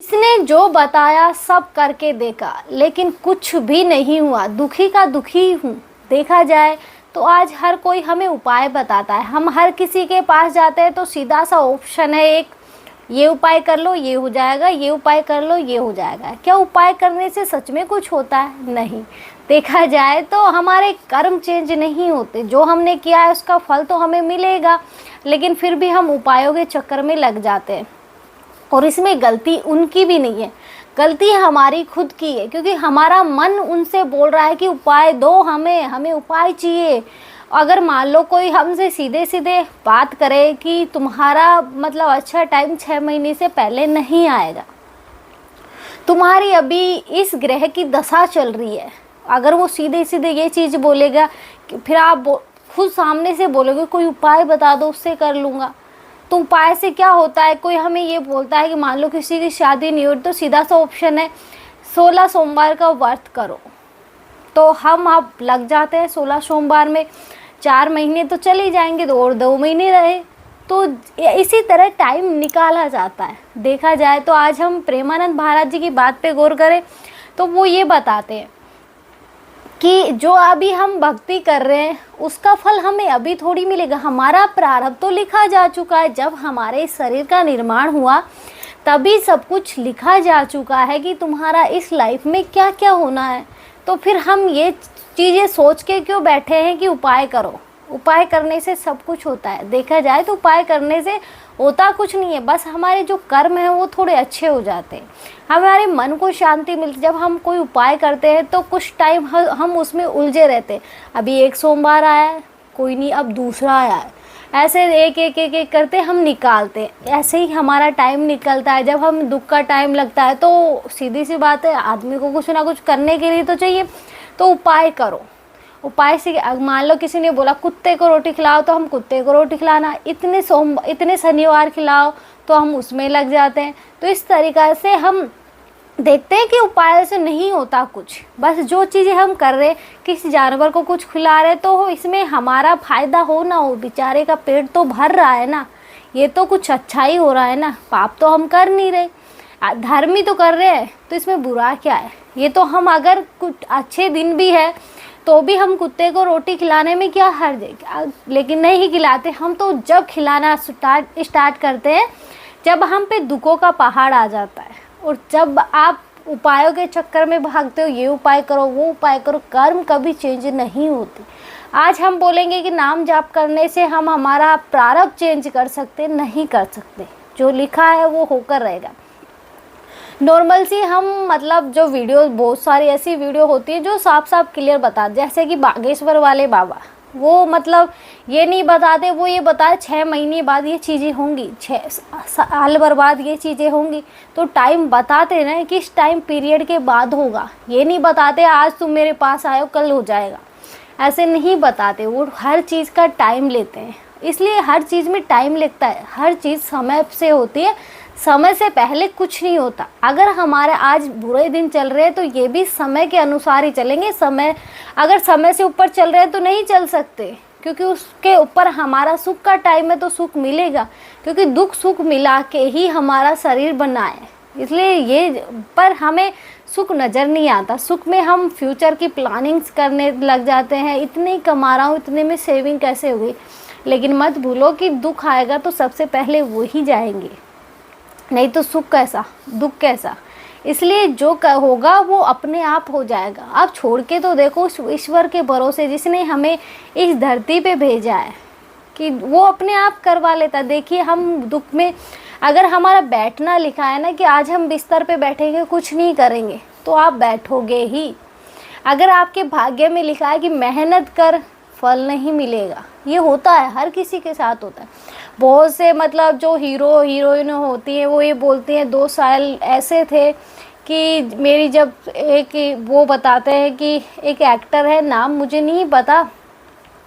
इसने जो बताया सब करके देखा लेकिन कुछ भी नहीं हुआ। दुखी का दुखी हूँ। देखा जाए तो आज हर कोई हमें उपाय बताता है। हम हर किसी के पास जाते हैं तो सीधा सा ऑप्शन है एक, ये उपाय कर लो ये हो जाएगा, ये उपाय कर लो ये हो जाएगा। क्या उपाय करने से सच में कुछ होता है? नहीं। देखा जाए तो हमारे कर्म चेंज नहीं होते। जो हमने किया है उसका फल तो हमें मिलेगा, लेकिन फिर भी हम उपायों के चक्कर में लग जाते हैं। और इसमें गलती उनकी भी नहीं है, गलती हमारी खुद की है, क्योंकि हमारा मन उनसे बोल रहा है कि उपाय दो, हमें उपाय चाहिए। अगर मान लो कोई हमसे सीधे सीधे बात करे कि तुम्हारा मतलब अच्छा टाइम 6 महीने से पहले नहीं आएगा, तुम्हारी अभी इस ग्रह की दशा चल रही है, अगर वो सीधे सीधे ये चीज़ बोलेगा, फिर आप खुद सामने से बोलोगे कोई उपाय बता दो उससे कर लूँगा। तो उपाय से क्या होता है? कोई हमें ये बोलता है कि मान लो किसी की शादी नहीं हो रही, तो सीधा सा ऑप्शन है 16 सोमवार का व्रत करो। तो हम अब लग जाते हैं 16 सोमवार में। 4 महीने तो चले जाएंगे तो और 2 महीने रहे, तो इसी तरह टाइम निकाला जाता है। देखा जाए तो आज हम प्रेमानंद महाराज जी की बात पे गौर करें तो वो ये बताते हैं कि जो अभी हम भक्ति कर रहे हैं उसका फल हमें अभी थोड़ी मिलेगा। हमारा प्रारब्ध तो लिखा जा चुका है। जब हमारे शरीर का निर्माण हुआ तभी सब कुछ लिखा जा चुका है कि तुम्हारा इस लाइफ में क्या क्या होना है। तो फिर हम ये चीज़ें सोच के क्यों बैठे हैं कि उपाय करो? उपाय करने से सब कुछ होता है। देखा जाए तो उपाय करने से होता कुछ नहीं है, बस हमारे जो कर्म हैं वो थोड़े अच्छे हो जाते हैं, हमारे मन को शांति मिलती। जब हम कोई उपाय करते हैं तो कुछ टाइम हम उसमें उलझे रहते हैं। अभी एक सोमवार आया है, कोई नहीं, अब दूसरा आया है, ऐसे एक एक एक एक करते हम निकालते हैं। ऐसे ही हमारा टाइम निकलता है। जब हम दुख का टाइम लगता है तो सीधी सी बात है, आदमी को कुछ ना कुछ करने के लिए तो चाहिए, तो उपाय करो। उपाय से मान लो किसी ने बोला कुत्ते को रोटी खिलाओ, तो हम कुत्ते को रोटी खिलाना, इतने शनिवार खिलाओ तो हम उसमें लग जाते हैं। तो इस तरीक़ा से हम देखते हैं कि उपाय से नहीं होता कुछ। बस जो चीज़ें हम कर रहे, किसी जानवर को कुछ खिला रहे तो इसमें हमारा फ़ायदा हो ना हो, बेचारे का पेट तो भर रहा है ना, ये तो कुछ अच्छा ही हो रहा है ना। पाप तो हम कर नहीं रहे, धर्म ही तो कर रहे हैं, तो इसमें बुरा क्या है? ये तो हम अगर कुछ अच्छे दिन भी है तो भी हम कुत्ते को रोटी खिलाने में क्या हर्ज है, लेकिन नहीं खिलाते। हम तो जब खिलाना स्टार्ट करते हैं जब हम पे दुखों का पहाड़ आ जाता है। और जब आप उपायों के चक्कर में भागते हो, ये उपाय करो वो उपाय करो, कर्म कभी चेंज नहीं होती। आज हम बोलेंगे कि नाम जाप करने से हम हमारा प्रारब्ध चेंज कर सकते, नहीं कर सकते। जो लिखा है वो होकर रहेगा। नॉर्मल सी हम मतलब जो वीडियो, बहुत सारी ऐसी वीडियो होती है जो साफ साफ क्लियर बता, जैसे कि बागेश्वर वाले बाबा, वो मतलब ये नहीं बताते, वो ये बताए 6 महीने बाद ये चीज़ें होंगी, 6 साल भर बाद ये चीज़ें होंगी। तो टाइम बताते ना किस टाइम पीरियड के बाद होगा, ये नहीं बताते आज तुम मेरे पास आए हो कल हो जाएगा, ऐसे नहीं बताते। वो हर चीज़ का टाइम लेते हैं, इसलिए हर चीज़ में टाइम लगता है। हर चीज़ समय से होती है, समय से पहले कुछ नहीं होता। अगर हमारे आज बुरे दिन चल रहे हैं तो ये भी समय के अनुसार ही चलेंगे। अगर समय से ऊपर चल रहे हैं तो नहीं चल सकते, क्योंकि उसके ऊपर हमारा सुख का टाइम है तो सुख मिलेगा, क्योंकि दुख सुख मिला के ही हमारा शरीर बना है। इसलिए ये पर हमें सुख नज़र नहीं आता। सुख में हम फ्यूचर की प्लानिंग्स करने लग जाते हैं, इतने कमा रहा हूँ, इतने में सेविंग कैसे हुई। लेकिन मत भूलो कि दुख आएगा तो सबसे पहले वो ही जाएंगे, नहीं तो सुख कैसा, दुख कैसा। इसलिए जो होगा वो अपने आप हो जाएगा। आप छोड़ के तो देखो ईश्वर के भरोसे, जिसने हमें इस धरती पे भेजा है, कि वो अपने आप करवा लेता। देखिए हम दुख में, अगर हमारा बैठना लिखा है ना कि आज हम बिस्तर पे बैठेंगे कुछ नहीं करेंगे, तो आप बैठोगे ही। अगर आपके भाग्य में लिखा है कि मेहनत कर फल नहीं मिलेगा, ये होता है, हर किसी के साथ होता है। बहुत से मतलब जो हीरो हीरोइन होती हैं वो ये बोलती हैं 2 साल ऐसे थे कि मेरी, जब एक वो बताते हैं कि एक एक्टर है, नाम मुझे नहीं पता,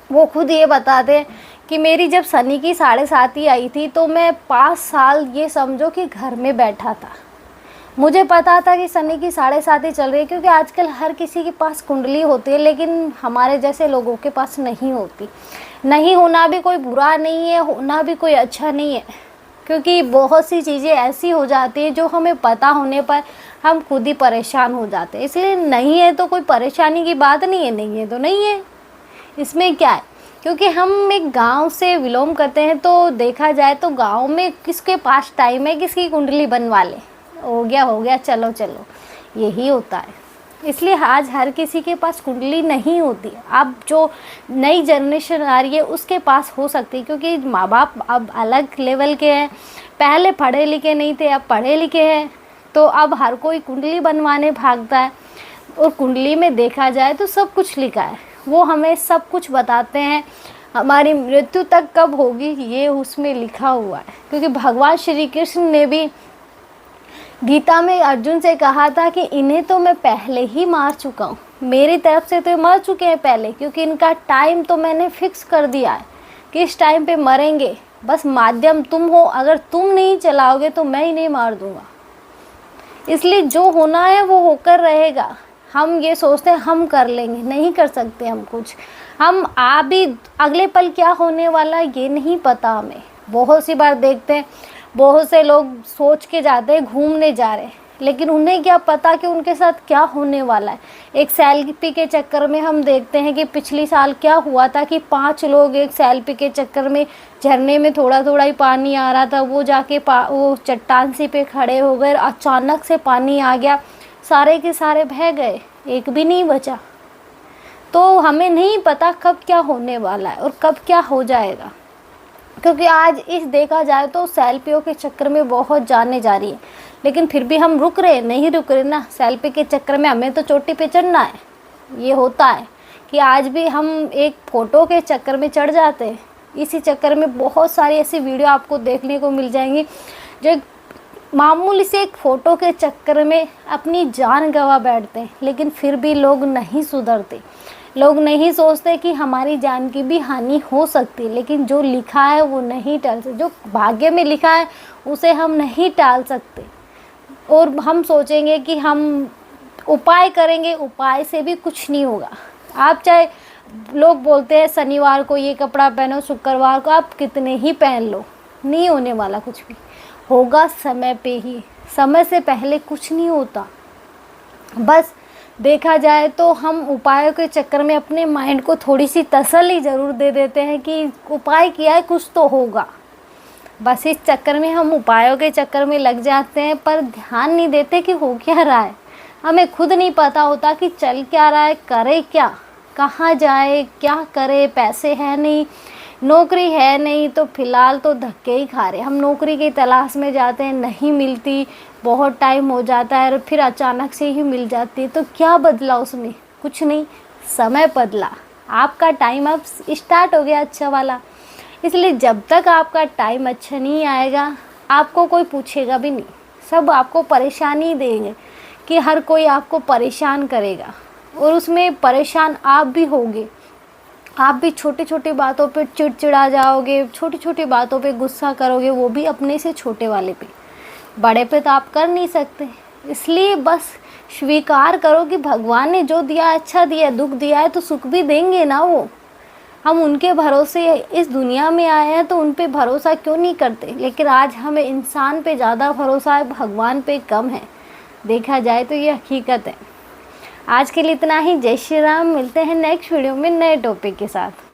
वो खुद ये बताते हैं कि मेरी जब सनी की 7.5 आई थी तो मैं 5 साल ये समझो कि घर में बैठा था। मुझे पता था कि सनी की 7.5 चल रही है, क्योंकि आजकल हर किसी के पास कुंडली होती है, लेकिन हमारे जैसे लोगों के पास नहीं होती। नहीं होना भी कोई बुरा नहीं है, होना भी कोई अच्छा नहीं है। क्योंकि बहुत सी चीज़ें ऐसी हो जाती हैं जो हमें पता होने पर हम खुद ही परेशान हो जाते हैं। इसलिए नहीं है तो कोई परेशानी की बात नहीं है, नहीं है तो नहीं है, इसमें क्या है। क्योंकि हम एक गांव से बिलोंग करते हैं तो देखा जाए तो गांव में किसके पास टाइम है किसकी कुंडली बनवा ले, हो गया चलो चलो, यही होता है। इसलिए आज हर किसी के पास कुंडली नहीं होती। अब जो नई जनरेशन आ रही है उसके पास हो सकती है, क्योंकि माँ बाप अब अलग लेवल के हैं। पहले पढ़े लिखे नहीं थे, अब पढ़े लिखे हैं, तो अब हर कोई कुंडली बनवाने भागता है। और कुंडली में देखा जाए तो सब कुछ लिखा है, वो हमें सब कुछ बताते हैं। हमारी मृत्यु तक कब होगी ये उसमें लिखा हुआ है। क्योंकि भगवान श्री कृष्ण ने भी गीता में अर्जुन से कहा था कि इन्हें तो मैं पहले ही मार चुका हूँ, मेरी तरफ से तो मर चुके हैं पहले, क्योंकि इनका टाइम तो मैंने फिक्स कर दिया है कि इस टाइम पे मरेंगे। बस माध्यम तुम हो, अगर तुम नहीं चलाओगे तो मैं ही नहीं मार दूंगा। इसलिए जो होना है वो होकर रहेगा। हम ये सोचते हैं हम कर लेंगे, नहीं कर सकते हम कुछ। हम भी अगले पल क्या होने वाला ये नहीं पता हमें। बहुत सी बार देखते हैं बहुत से लोग सोच के जाते हैं घूमने जा रहे हैं, लेकिन उन्हें क्या पता कि उनके साथ क्या होने वाला है। एक सेल्फी के चक्कर में हम देखते हैं कि पिछली साल क्या हुआ था कि 5 लोग एक सेल्फी के चक्कर में झरने में थोड़ा थोड़ा ही पानी आ रहा था, वो जाके वो चट्टान सी पे खड़े हो गए, अचानक से पानी आ गया, सारे के सारे बह गए, एक भी नहीं बचा। तो हमें नहीं पता कब क्या होने वाला है और कब क्या हो जाएगा। क्योंकि आज इस देखा जाए तो सेल्फियों के चक्कर में बहुत जाने जा रही है, लेकिन फिर भी हम रुक रहे नहीं रुक रहे ना। सेल्फी के चक्कर में हमें तो चोटी पे चढ़ना है। ये होता है कि आज भी हम एक फ़ोटो के चक्कर में चढ़ जाते हैं। इसी चक्कर में बहुत सारी ऐसी वीडियो आपको देखने को मिल जाएंगी जो मामूली से एक फ़ोटो के चक्कर में अपनी जान गंवा बैठते हैं, लेकिन फिर भी लोग नहीं सुधरते। लोग नहीं सोचते कि हमारी जान की भी हानि हो सकती है, लेकिन जो लिखा है वो नहीं टाल सकते। जो भाग्य में लिखा है उसे हम नहीं टाल सकते। और हम सोचेंगे कि हम उपाय करेंगे, उपाय से भी कुछ नहीं होगा। आप चाहे लोग बोलते हैं शनिवार को ये कपड़ा पहनो, शुक्रवार को आप कितने ही पहन लो, नहीं होने वाला कुछ भी। होगा समय पे ही, समय से पहले कुछ नहीं होता। बस देखा जाए तो हम उपायों के चक्कर में अपने माइंड को थोड़ी सी तसल्ली ज़रूर दे देते हैं कि उपाय किया है कुछ तो होगा। बस इस चक्कर में हम उपायों के चक्कर में लग जाते हैं, पर ध्यान नहीं देते कि हो क्या रहा है। हमें खुद नहीं पता होता कि चल क्या रहा है, करे क्या, कहाँ जाए, क्या करे। पैसे है नहीं, नौकरी है नहीं, तो फ़िलहाल तो धक्के ही खा रहे। हम नौकरी की तलाश में जाते हैं, नहीं मिलती, बहुत टाइम हो जाता है और फिर अचानक से ही मिल जाती है। तो क्या बदला उसमें? कुछ नहीं, समय बदला। आपका टाइम अब स्टार्ट हो गया अच्छा वाला। इसलिए जब तक आपका टाइम अच्छा नहीं आएगा आपको कोई पूछेगा भी नहीं। सब आपको परेशानी देंगे कि हर कोई आपको परेशान करेगा, और उसमें परेशान आप भी होगे। आप भी छोटी छोटी बातों पे चिड़चिड़ा जाओगे, छोटी छोटी बातों पे गुस्सा करोगे, वो भी अपने से छोटे वाले पे। बड़े पे तो आप कर नहीं सकते। इसलिए बस स्वीकार करो कि भगवान ने जो दिया है अच्छा दिया है, दुख दिया है तो सुख भी देंगे ना वो। हम उनके भरोसे इस दुनिया में आए हैं तो उन पे भरोसा क्यों नहीं करते। लेकिन आज हमें इंसान पे ज़्यादा भरोसा है, भगवान पे कम है। देखा जाए तो ये हकीकत है। आज के लिए इतना ही। जय श्री राम। मिलते हैं नेक्स्ट वीडियो में नए टॉपिक के साथ।